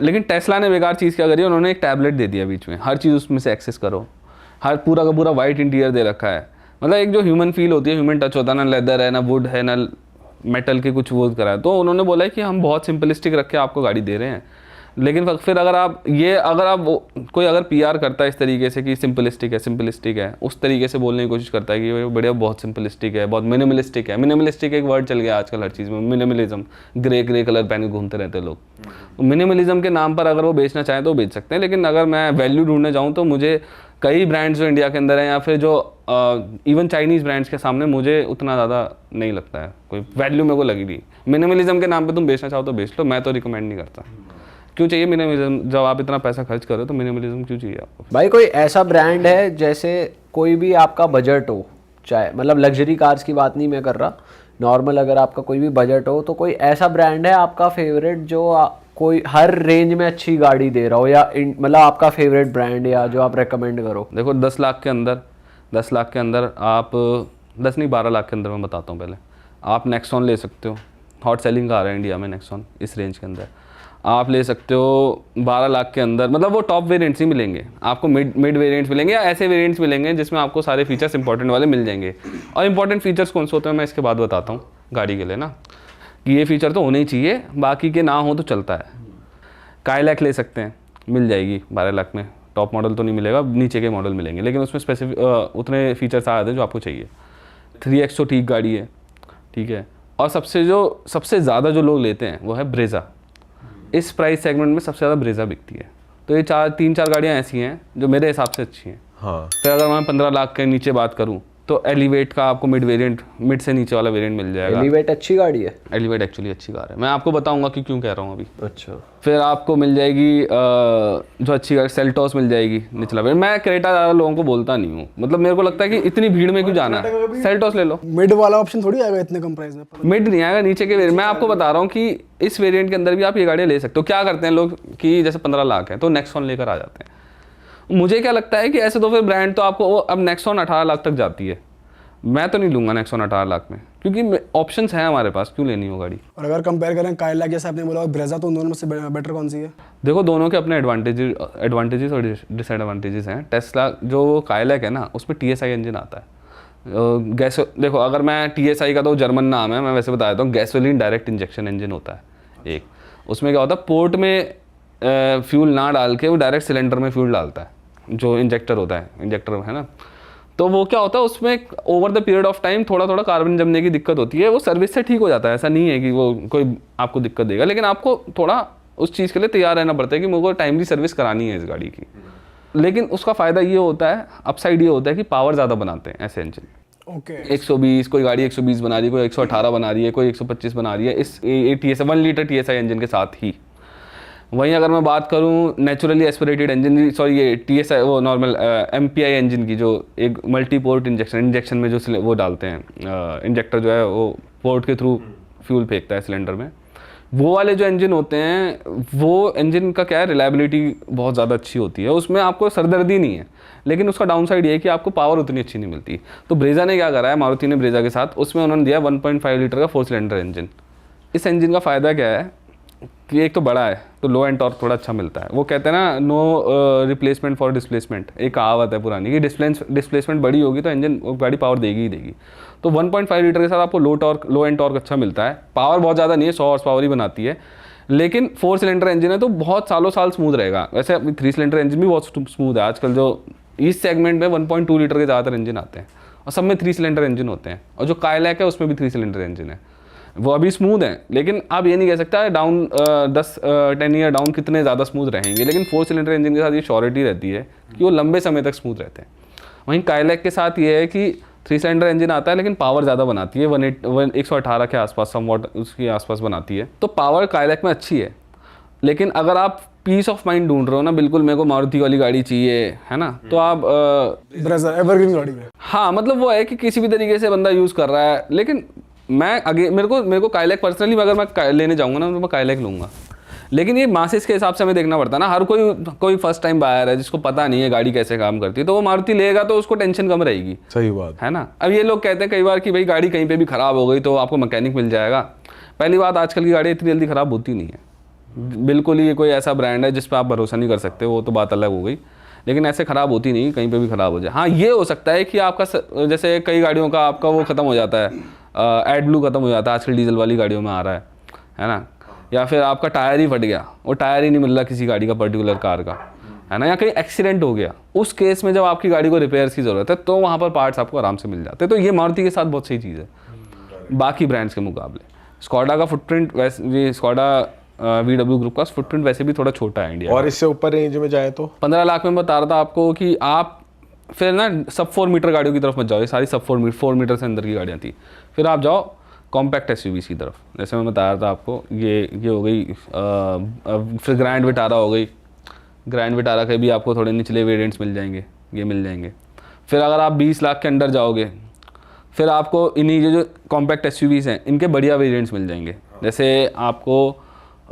लेकिन टेस्ला ने बेकार चीज़ क्या करी, उन्होंने एक टैबलेट दे दिया बीच में, हर चीज़ उसमें से एक्सेस करो, हर पूरा का पूरा वाइट इंटीरियर दे रखा है। मतलब एक जो ह्यूमन फील होती है, ह्यूमन टच होता है, ना लेदर है ना वुड है ना मेटल के कुछ वो करा है। तो उन्होंने बोला है कि हम बहुत सिंपलिस्टिक रख के आपको गाड़ी दे रहे हैं। लेकिन फिर अगर आप कोई अगर पीआर करता है इस तरीके से कि सिंपलिस्टिक है, उस तरीके से बोलने की कोशिश करता है कि ये बढ़िया बहुत सिंपलिस्टिक है, बहुत मिनिमलिस्टिक है। मिनिमलिस्टिक एक वर्ड चल गया आजकल हर चीज़ में, मिनिमलिज्म, ग्रे कलर पहन के घूमते रहते हैं लोग। मिनिमलिज्म के नाम पर अगर वो बेचना चाहें तो बेच सकते हैं, लेकिन अगर मैं वैल्यू ढूंढने जाऊँ तो मुझे कई ब्रांड्स जो इंडिया के अंदर हैं या फिर जो इवन चाइनीज़ ब्रांड्स के सामने मुझे उतना ज़्यादा नहीं लगता है कोई वैल्यू मेरे को लगी नहीं। मिनिमलिज्म के नाम पे तुम बेचना चाहो तो बेच लो, मैं तो रिकमेंड नहीं करता। क्यों चाहिए मिनिमलिज्म? जब आप इतना पैसा खर्च करो तो मिनिमलिज्म क्यों चाहिए आपको? भाई कोई ऐसा ब्रांड है जैसे कोई भी आपका बजट हो, चाहे मतलब लग्जरी कार्स की बात नहीं मैं कर रहा, नॉर्मल अगर आपका कोई भी बजट हो, तो कोई ऐसा ब्रांड है आपका फेवरेट जो कोई हर रेंज में अच्छी गाड़ी दे रहा हो, या मतलब आपका फेवरेट ब्रांड या जो आप रेकमेंड करो? देखो 10 लाख के अंदर आप 10 नहीं 12 लाख के अंदर मैं बताता हूँ। पहले आप नेक्सॉन ले सकते हो, हॉट सेलिंग कार है इंडिया में नेक्सॉन, इस रेंज के अंदर आप ले सकते हो 12 लाख के अंदर। मतलब वो टॉप वेरिएंट्स ही मिलेंगे आपको, मिड वेरिएंट्स मिलेंगे या ऐसे वेरिएंट्स मिलेंगे जिसमें आपको सारे फीचर्स इंपॉर्टेंट वाले मिल जाएंगे। और इंपॉर्टेंट फीचर्स कौन से होते हैं मैं इसके बाद बताता हूँ गाड़ी के लिए ना, कि ये फीचर तो होने ही चाहिए, बाकी के ना हो तो चलता है। काइलैक ले सकते हैं, मिल जाएगी 12 लाख में। टॉप मॉडल तो नहीं मिलेगा, नीचे के मॉडल मिलेंगे, लेकिन उसमें स्पेसिफिक उतने फीचर्स आ जाते हैं जो आपको चाहिए। 3X तो ठीक गाड़ी है, ठीक है। और सबसे ज़्यादा जो लोग लेते हैं वो है ब्रेजा। इस प्राइस सेगमेंट में सबसे ज़्यादा ब्रेजा बिकती है। तो ये 3-4 गाड़ियाँ ऐसी हैं जो मेरे हिसाब से अच्छी हैं। हाँ। फिर अगर मैं 15 लाख के नीचे बात करूँ तो एलिवेट का आपको मिड से नीचे वाला वेरिएंट मिल जाएगा। एलिवेट अच्छी गाड़ी है? एलिवेट एक्चुअली अच्छी कार है, मैं आपको बताऊंगा कि क्यों कह रहा हूँ अभी। अच्छा। फिर आपको मिल जाएगी जो अच्छी गाड़ी सेल्टोस मिल जाएगी निचला वेरिएंट। मैं क्रेटा ज़्यादा लोगों को बोलता नहीं हूँ, मतलब मेरे को लगता है कि इतनी भीड़ में क्यों जाना है, सेल्टोस ले लो। मिड वाला ऑप्शन थोड़ी आएगा इतने कम प्राइस में। मिड नहीं आएगा, नीचे के वेरिएंट। मैं आपको बता रहा हूँ कि इस वेरिएंट के अंदर भी आप ये गाड़ियाँ ले सकते हो। क्या करते हैं लोग कि जैसे 15 लाख है तो नेक्सॉन लेकर आ जाते हैं। मुझे क्या लगता है कि ऐसे तो फिर ब्रांड तो आपको अब नेक्सॉन 18 लाख तक जाती है, मैं तो नहीं लूंगा नेक्सॉन 18 लाख में, क्योंकि ऑप्शंस हैं हमारे पास, क्यों लेनी हो गाड़ी। और अगर कंपेयर करें काइलैक जैसे आपने बोला और ब्रेजा, तो उन दोनों में से बेटर कौन सी है? देखो दोनों के अपने एडवांटेजेस और डिसएडवांटेजेस हैं। टेस्ला जो काइलैक है ना, उसमें TSI इंजन आता है। देखो अगर मैं TSI का तो जर्मन नाम है, मैं वैसे बता देता हूँ, गैसोलीन डायरेक्ट इंजेक्शन इंजन होता है एक। उसमें क्या होता है, पोर्ट में फ्यूल ना डाल के वो डायरेक्ट सिलेंडर में फ्यूल डालता है, जो इंजेक्टर होता है, इंजेक्टर है ना। तो वो क्या होता है, उसमें over the period of time थोड़ा थोड़ा कार्बन जमने की दिक्कत होती है। वो सर्विस से ठीक हो जाता है, ऐसा नहीं है कि वो कोई आपको दिक्कत देगा, लेकिन आपको थोड़ा उस चीज़ के लिए तैयार रहना पड़ता है कि मुझे टाइमली सर्विस करानी है इस गाड़ी की। लेकिन उसका फ़ायदा ये होता है, अपसाइड ये होता है कि पावर ज़्यादा बनाते हैं ऐसे इंजन। ओके। 120, कोई गाड़ी 120 बना रही है, कोई 118 बना रही है, कोई 125 बना रही है, इस 1 लीटर TSI इंजन के साथ ही। वहीं अगर मैं बात करूं नेचुरली एस्पिरेटेड इंजन, सॉरी ये TSI वो नॉर्मल MPI इंजन की, जो एक मल्टी पोर्ट इंजेक्शन में जो वो डालते हैं, इंजेक्टर जो है वो पोर्ट के थ्रू फ्यूल फेंकता है सिलेंडर में, वो वाले जो इंजन होते हैं, वो इंजन का क्या है, रिलायबिलिटी बहुत ज़्यादा अच्छी होती है, उसमें आपको सरदर्दी नहीं है। लेकिन उसका डाउन साइड ये है कि आपको पावर उतनी अच्छी नहीं मिलती। तो ब्रेजा ने क्या करा है, मारुति ने ब्रेजा के साथ, उसमें उन्होंने दिया 1.5 लीटर का 4 सिलेंडर इंजन। इस इंजन का फ़ायदा क्या है कि एक तो बड़ा है, तो लो एंड टॉर्क थोड़ा अच्छा मिलता है। वो कहते हैं ना, नो रिप्लेसमेंट फॉर डिस्प्लेसमेंट, एक कहावत है पुरानी कि डिस्प्लेसमेंट बड़ी होगी तो इंजन गाड़ी पावर देगी ही देगी। तो 1.5 लीटर के साथ आपको लो एंड टॉर्क अच्छा मिलता है। पावर बहुत ज़्यादा नहीं है, 100 हॉर्स पावर ही बनाती है, लेकिन 4 सिलेंडर इंजन है तो बहुत सालों साल स्मूथ रहेगा। वैसे 3 सिलेंडर इंजन भी बहुत स्मूथ है आजकल, जो इस सेगमेंट में 1.2 लीटर के ज़्यादातर इंजन आते हैं और सब में 3 सिलेंडर इंजन होते हैं। और जो काइलैक है उसमें भी 3 सिलेंडर इंजन है, वो अभी स्मूथ है। लेकिन आप ये नहीं कह सकता डाउन 10 ईयर डाउन कितने ज़्यादा स्मूथ रहेंगे, लेकिन 4 सिलेंडर इंजन के साथ ये श्योरिटी रहती है कि वो लंबे समय तक स्मूथ रहते हैं। वहीं काइलैक के साथ ये है कि 3 सिलेंडर इंजन आता है, लेकिन पावर ज़्यादा बनाती है, 118 के आसपास, समवॉट उसके आसपास बनाती है। तो पावर काइलैक में अच्छी है, लेकिन अगर आप पीस ऑफ माइंड ढूंढ रहे हो ना, बिल्कुल मेरे को मारुति वाली गाड़ी चाहिए है ना, तो आप ब्रेजा एवरग्रीन गाड़ी है। हाँ, मतलब वो है कि किसी भी तरीके से बंदा यूज़ कर रहा है। लेकिन मैं मेरे को काइलैक पर्सनली, अगर मैं लेने जाऊँगा ना तो मैं काइलैक लूँगा। लेकिन ये मासेस के हिसाब से हमें देखना पड़ता है ना। हर कोई फर्स्ट टाइम बायर है जिसको पता नहीं है गाड़ी कैसे काम करती है, तो वो मारुति लेगा तो उसको टेंशन कम रहेगी। सही बात है ना। अब ये लोग कहते हैं कई बार कि भाई गाड़ी कहीं पे भी ख़राब हो गई तो आपको मैकेनिक मिल जाएगा। पहली बात, आजकल की गाड़ी इतनी जल्दी ख़राब होती नहीं है। बिल्कुल ही ये कोई ऐसा ब्रांड है जिस पर आप भरोसा नहीं कर सकते, वो तो बात अलग हो गई, लेकिन ऐसे ख़राब होती नहीं, कहीं पे भी ख़राब हो जाए। हाँ ये हो सकता है कि आपका जैसे कई गाड़ियों का आपका वो ख़त्म हो जाता है, एड ब्लू ख़त्म हो जाता है, आजकल डीजल वाली गाड़ियों में आ रहा है ना, या फिर आपका टायर ही फट गया, वो टायर ही नहीं मिल रहा किसी गाड़ी का पर्टिकुलर कार का, है ना, या कहीं एक्सीडेंट हो गया, उस केस में जब आपकी गाड़ी को रिपेयर की ज़रूरत है तो वहाँ पर पार्ट्स आपको आराम से मिल जाते हैं। तो ये मारुति के साथ बहुत सही चीज़ है बाकी ब्रांड्स के मुकाबले। स्कोडा का फुटप्रिंट वैसे, ये स्कोडा VW ग्रुप का फुटप्रिंट वैसे भी थोड़ा छोटा है इंडिया और इससे ऊपर रेंज में जाए तो 15 लाख में बता रहा था आपको कि आप फिर ना सब 4 मीटर गाड़ियों की तरफ मत जाओ, ये सारी सब 4 मीटर से अंदर की गाड़ियाँ थी, फिर आप जाओ कॉम्पैक्ट SUVs की तरफ। जैसे मैं बता रहा था आपको, ये हो गई, फिर ग्रैंड विटारा हो गई, ग्रैंड विटारा के भी आपको थोड़े निचले वेरिएंट्स मिल जाएंगे, ये मिल जाएंगे। फिर अगर आप 20 लाख के अंदर जाओगे फिर आपको इन्हीं जो कॉम्पैक्ट SUVs हैं इनके बढ़िया वेरिएंट्स मिल जाएंगे। जैसे आपको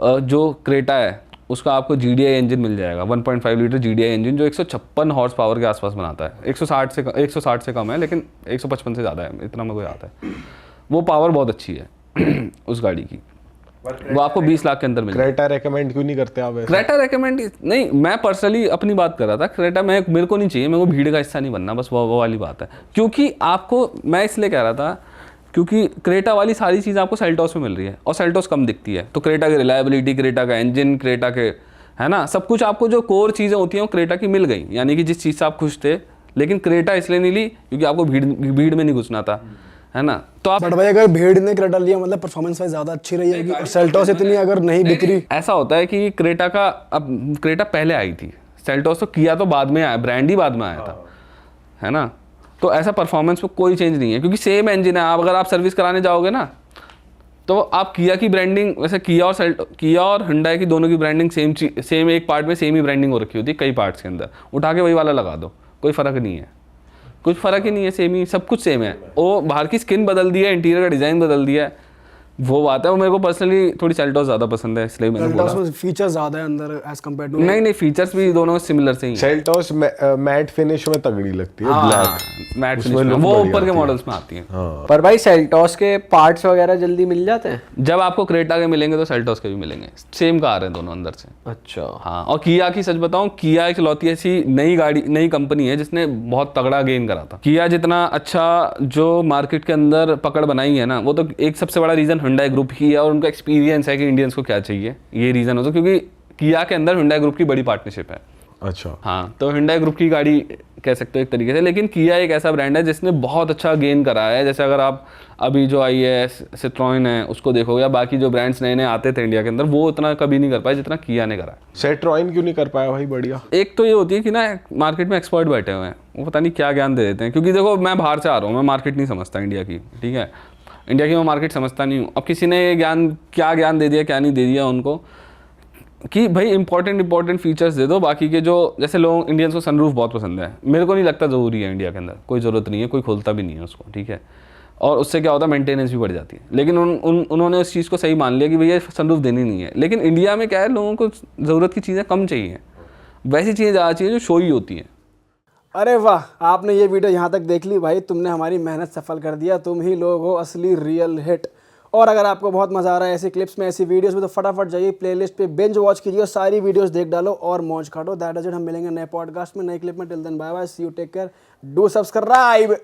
जो क्रेटा है उसका आपको GDI इंजन मिल जाएगा, 1.5 लीटर GDI इंजन जो 156 हॉर्स पावर के आसपास बनाता है। 160 से कम है, लेकिन 155 से ज़्यादा है, इतना मेरे को आता है। वो पावर बहुत अच्छी है उस गाड़ी की, वो आपको 20 लाख के अंदर मिल जाएगा। क्रेटा रेकमेंड क्यों नहीं करते आप ऐसा? क्रेटा रेकमेंड नहीं, मैं पर्सनली अपनी बात कर रहा था। क्रेटा मेरे को नहीं चाहिए, मेरे को भीड़ का हिस्सा नहीं बनना, बस वो वाली बात है। क्योंकि आपको, मैं इसलिए कह रहा था क्योंकि क्रेटा वाली सारी चीज़ आपको सेल्टोस में मिल रही है और सेल्टोस कम दिखती है। तो क्रेटा की रिलायबिलिटी, क्रेटा का इंजन, क्रेटा के, है ना, सब कुछ आपको जो कोर चीज़ें होती हैं वो क्रेटा की मिल गई। यानी कि जिस चीज़ से आप खुश थे, लेकिन क्रेटा इसलिए नहीं ली क्योंकि आपको भीड़ में नहीं घुसना था, है ना। तो आप बट भाई अगर भीड़ ने क्रेटा लिया मतलब परफॉर्मेंस वाइज ज़्यादा अच्छी रही है, और सेल्टोस इतनी अगर नहीं बिक रही। ऐसा होता है कि क्रेटा का, अब क्रेटा पहले आई थी, सेल्टोस तो किया तो बाद में आया, ब्रांड ही बाद में आया था, है ना। तो ऐसा परफॉर्मेंस में कोई चेंज नहीं है क्योंकि सेम इंजन है। आप अगर आप सर्विस कराने जाओगे ना तो आप किया की ब्रांडिंग, वैसे किया और हुंडई की दोनों की ब्रांडिंग सेम एक पार्ट में सेम ही ब्रांडिंग हो रखी होती है, कई पार्ट्स के अंदर उठा के वही वाला लगा दो, कोई फ़र्क नहीं है, कुछ फ़र्क ही नहीं है, सेम ही सब कुछ सेम है। वो बाहर की स्किन बदल दी है, इंटीरियर का डिज़ाइन बदल दिया है, वो बात है। वो मेरे को पर्सनली थोड़ी सेल्टोस ज़्यादा पसंद है, इसलिए मैंने बोला। सेल्टोस में फीचर ज़्यादा है अंदर एज कम्पेयर टू। नहीं फीचर्स भी दोनों सिमिलर से ही हैं। सेल्टोस मैट फिनिश में तगड़ी लगती है, ब्लैक मैट उसमें फिनिश में, look वो बढ़िया ऊपर के आती है। मॉडल्स में आती है। पर भाई सेल्टोस के पार्ट्स वगैरह जल्दी मिल जाते हैं? जब आपको क्रेटा के मिलेंगे तो सेल्टोस के भी मिलेंगे, सेम कार है दोनों अंदर से। अच्छा। हाँ, और किया की सच बताऊं, किया एक लौती ऐसी नई कंपनी है जिसने बहुत तगड़ा गेन करा था। किया जितना अच्छा जो मार्केट के अंदर पकड़ बनाई है ना, वो तो एक सबसे बड़ा रीज़न हुंडई ग्रुप ही है और उनका एक्सपीरियंस है कि इंडियंस को क्या चाहिए, ये रीज़न हो तो। क्योंकि किया के अंदर हुंडई ग्रुप की बड़ी पार्टनरशिप है। अच्छा, हाँ, तो हुंडई ग्रुप की गाड़ी कह सकते हो एक तरीके से। लेकिन किया एक ऐसा ब्रांड है जिसने बहुत अच्छा गेन करा है। जैसे अगर आप अभी जो आई है सिट्रोइन है उसको देखोगे, या बाकी जो ब्रांड्स नए आते थे इंडिया के अंदर, वो उतना कभी नहीं कर पाए जितना किया ने करा है। सेट्रॉइन क्यों नहीं कर पाया भाई? बढ़िया। एक तो ये होती है कि ना मार्केट में एक्सपर्ट बैठे हुए हैं, वो पता नहीं क्या ज्ञान दे देते हैं। क्योंकि देखो मैं बाहर से आ रहा हूँ, मैं मार्केट नहीं समझता इंडिया की, ठीक है, इंडिया की मैं मार्केट समझता नहीं हूँ। अब किसी ने क्या ज्ञान दे दिया, क्या नहीं दे दिया उनको, कि भाई इंपॉर्टेंट फीचर्स दे दो। बाकी के जो, जैसे लोग इंडियंस को सनरूफ बहुत पसंद है, मेरे को नहीं लगता ज़रूरी है इंडिया के अंदर, कोई ज़रूरत नहीं है, कोई खोलता भी नहीं है उसको, ठीक है। और उससे क्या होता है, मेंटेनेंस भी बढ़ जाती है। लेकिन उन्होंने उस चीज़ को सही मान लिया कि भैया सनरूफ देनी नहीं है। लेकिन इंडिया में क्या है, लोगों को ज़रूरत की चीज़ें कम चाहिए, वैसी चीज़ें ज़्यादा चाहिए जो शो ही होती हैं। अरे वाह, आपने ये वीडियो यहाँ तक देख ली भाई, तुमने हमारी मेहनत सफल कर दिया। तुम ही लोग हो असली रियल हिट। और अगर आपको बहुत मज़ा आ रहा है ऐसी क्लिप्स में, ऐसी वीडियोस में, तो फटाफट जाइए प्लेलिस्ट पे बिंज वॉच कीजिए और सारी वीडियोस देख डालो और मौज काटो। That is it. हम मिलेंगे नए पॉडकास्ट में, नए क्लिप में। Till then bye bye, see you, take care, do subscribe.